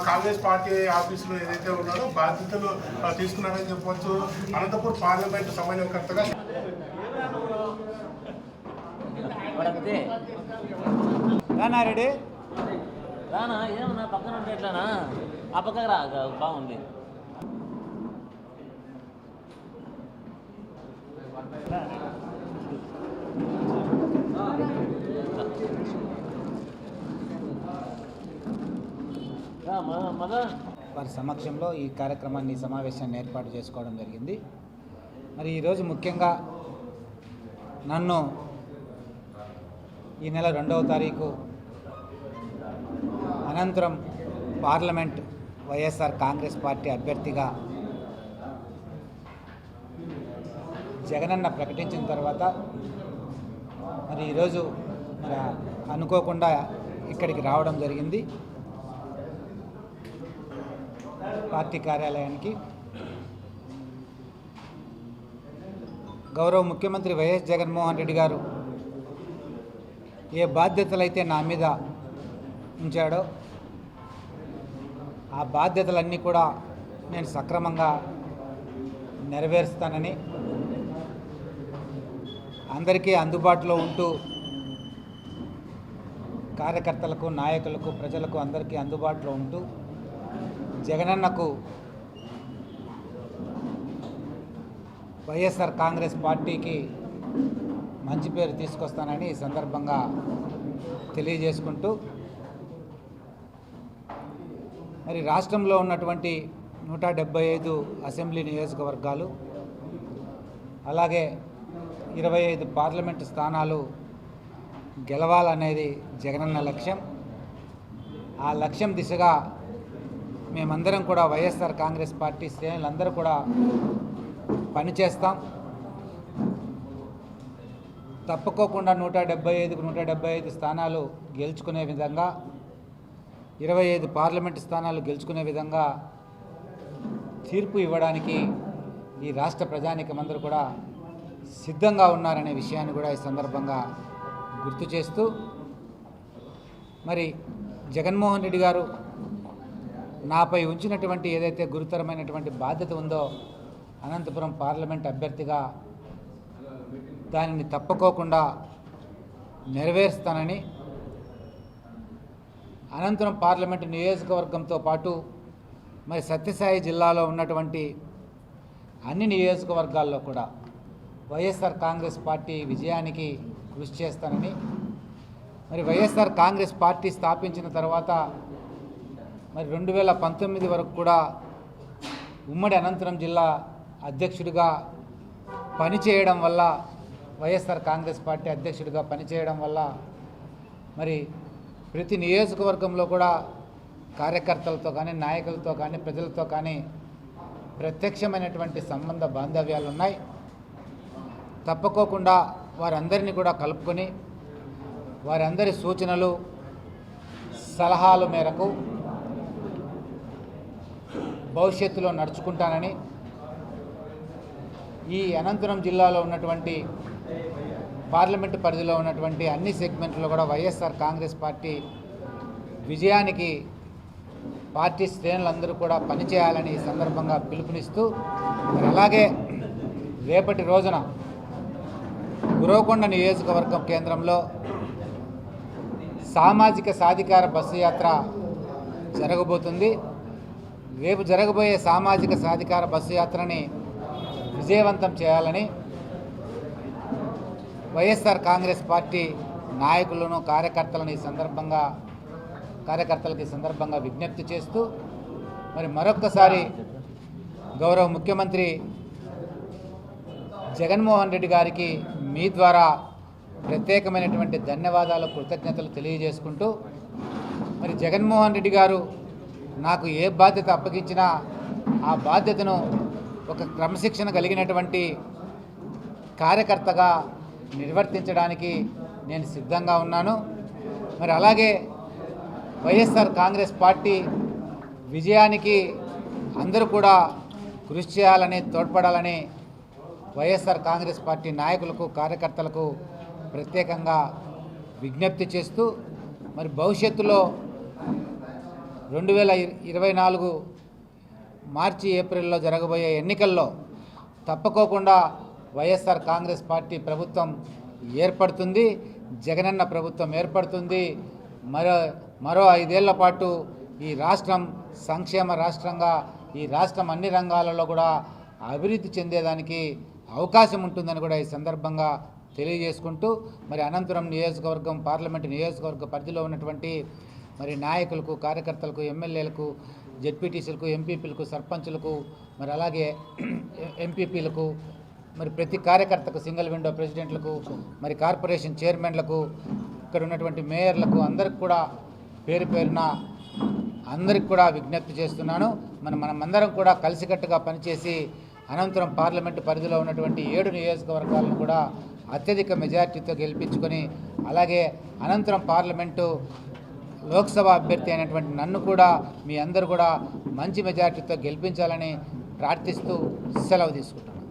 Congress party ఆఫీసులో ఏదైతే ఉన్నారో బాధ్యతలు తీసుకున్నారని చెప్పవచ్చు. అనంతపూర్ పార్లమెంట్ సమన్వయకర్తగా రెడీ రానా ఏమన్నా పక్కన ఉంటే ఎట్లానా ఆ పక్కకు రా బాగుంది. వారి సమక్షంలో ఈ కార్యక్రమాన్ని సమావేశాన్ని ఏర్పాటు చేసుకోవడం జరిగింది. మరి ఈరోజు ముఖ్యంగా నన్ను ఈ నెల 2వ తారీఖు అనంతరం పార్లమెంట్ వైఎస్ఆర్ కాంగ్రెస్ పార్టీ అభ్యర్థిగా జగనన్న ప్రకటించిన తర్వాత మరి ఈరోజు మరి అనుకోకుండా ఇక్కడికి రావడం జరిగింది పార్టీ కార్యాలయానికి. గౌరవ ముఖ్యమంత్రి వైఎస్ జగన్మోహన్ రెడ్డి గారు ఏ బాధ్యతలైతే నా మీద ఉంచాడో ఆ బాధ్యతలన్నీ కూడా నేను సక్రమంగా నెరవేరుస్తానని, అందరికీ అందుబాటులో ఉంటూ కార్యకర్తలకు, నాయకులకు, ప్రజలకు అందరికీ అందుబాటులో ఉంటూ జగనన్నకు వైఎస్ఆర్ కాంగ్రెస్ పార్టీకి మంచి పేరు తీసుకొస్తానని ఈ సందర్భంగా తెలియజేసుకుంటూ, మరి రాష్ట్రంలో ఉన్నటువంటి 175 అసెంబ్లీ నియోజకవర్గాలు అలాగే 25 పార్లమెంటు స్థానాలు గెలవాలనేది జగనన్న లక్ష్యం. ఆ లక్ష్యం దిశగా మేమందరం కూడా వైఎస్ఆర్ కాంగ్రెస్ పార్టీ శ్రేణులందరూ కూడా పనిచేస్తాం. తప్పుకోకుండా 175కు 175 స్థానాలు గెలుచుకునే విధంగా, 25 పార్లమెంటు స్థానాలు గెలుచుకునే విధంగా తీర్పు ఇవ్వడానికి ఈ రాష్ట్ర ప్రజానీకమందరూ కూడా సిద్ధంగా ఉన్నారనే విషయాన్ని కూడా ఈ సందర్భంగా గుర్తు చేస్తూ, మరి జగన్మోహన్ రెడ్డి గారు నాపై ఉంచినటువంటి ఏదైతే గురుతరమైనటువంటి బాధ్యత ఉందో అనంతపురం పార్లమెంట్ అభ్యర్థిగా దానిని తప్పుకోకుండా నెరవేరుస్తానని, అనంతపురం పార్లమెంటు నియోజకవర్గంతో పాటు మరి సత్యసాయి జిల్లాలో ఉన్నటువంటి అన్ని నియోజకవర్గాల్లో కూడా వైఎస్ఆర్ కాంగ్రెస్ పార్టీ విజయానికి కృషి చేస్తానని, మరి వైఎస్ఆర్ కాంగ్రెస్ పార్టీ స్థాపించిన తర్వాత మరి 2019 వరకు కూడా ఉమ్మడి అనంతపురం జిల్లా అధ్యక్షుడిగా పనిచేయడం వల్ల, వైఎస్ఆర్ కాంగ్రెస్ పార్టీ అధ్యక్షుడిగా పనిచేయడం వల్ల మరి ప్రతి నియోజకవర్గంలో కూడా కార్యకర్తలతో కానీ, నాయకులతో కానీ, ప్రజలతో కానీ ప్రత్యక్షమైనటువంటి సంబంధ బాంధవ్యాలు ఉన్నాయి. తప్పుకోకుండా వారందరినీ కూడా కలుపుకొని వారందరి సూచనలు, సలహాల మేరకు భవిష్యత్తులో నడుచుకుంటానని, ఈ అనంతపురం జిల్లాలో ఉన్నటువంటి పార్లమెంటు పరిధిలో ఉన్నటువంటి అన్ని సెగ్మెంట్లో కూడా వైఎస్ఆర్ కాంగ్రెస్ పార్టీ విజయానికి పార్టీ శ్రేణులందరూ కూడా పనిచేయాలని ఈ సందర్భంగా పిలుపునిస్తూ, మరి అలాగే రేపటి రోజున గురవకొండ నియోజకవర్గం కేంద్రంలో సామాజిక సాధికార బస్సు యాత్ర జరగబోతుంది. రేపు జరగబోయే సామాజిక సాధికార బస్సు యాత్రని విజయవంతం చేయాలని వైఎస్ఆర్ కాంగ్రెస్ పార్టీ నాయకులను, కార్యకర్తలకు ఈ సందర్భంగా విజ్ఞప్తి చేస్తూ, మరి మరొక్కసారి గౌరవ ముఖ్యమంత్రి జగన్మోహన్ రెడ్డి గారికి మీ ద్వారా ప్రత్యేకమైనటువంటి ధన్యవాదాలు, కృతజ్ఞతలు తెలియజేసుకుంటూ, మరి జగన్మోహన్ రెడ్డి గారు నాకు ఏ బాధ్యత అప్పగించినా ఆ బాధ్యతను ఒక క్రమశిక్షణ కలిగినటువంటి కార్యకర్తగా నిర్వర్తించడానికి నేను సిద్ధంగా ఉన్నాను. మరి అలాగే వైఎస్ఆర్ కాంగ్రెస్ పార్టీ విజయానికి అందరూ కూడా కృషి చేయాలని తోడ్పడాలని వైఎస్ఆర్ కాంగ్రెస్ పార్టీ నాయకులకు కార్యకర్తలకు ప్రత్యేకంగా విజ్ఞప్తి చేస్తూ మరి భవిష్యత్తులో 2024 మార్చి ఏప్రిల్లో జరగబోయే ఎన్నికల్లో తప్పకోకుండా వైఎస్ఆర్ కాంగ్రెస్ పార్టీ ప్రభుత్వం ఏర్పడుతుంది, జగనన్న ప్రభుత్వం ఏర్పడుతుంది. మరో 5 ఏళ్ల పాటు ఈ రాష్ట్రం సంక్షేమ రాష్ట్రంగా, ఈ రాష్ట్రం అన్ని రంగాలలో కూడా అభివృద్ధి చెందేదానికి అవకాశం ఉంటుందని కూడా ఈ సందర్భంగా తెలియజేసుకుంటూ మరి అనంతపురం నియోజకవర్గం పార్లమెంటు నియోజకవర్గ పరిధిలో ఉన్నటువంటి మరి నాయకులకు, కార్యకర్తలకు, ఎమ్మెల్యేలకు, జెడ్పీటీసీలకు, ఎంపీపీలకు, సర్పంచులకు, మరి అలాగే ఎంపీపీలకు, మరి ప్రతి కార్యకర్తకు, సింగిల్ విండో ప్రెసిడెంట్లకు, మరి కార్పొరేషన్ చైర్మన్లకు, ఇక్కడ ఉన్నటువంటి మేయర్లకు అందరికి కూడా పేరు పేరున అందరికి కూడా విజ్ఞప్తి చేస్తున్నాను. మనమందరం కూడా కలిసికట్టుగా పనిచేసి అనంతరం పార్లమెంటు పరిధిలో ఉన్నటువంటి 7 నియోజకవర్గాలను కూడా అత్యధిక మెజార్టీతో గెలిపించుకొని అలాగే అనంతరం పార్లమెంటు లోక్సభ అభ్యర్థి అయినటువంటి నన్ను కూడా మీ అందరూ కూడా మంచి మెజార్టీతో గెలిపించాలని ప్రార్థిస్తూ సెలవు తీసుకుంటున్నాను.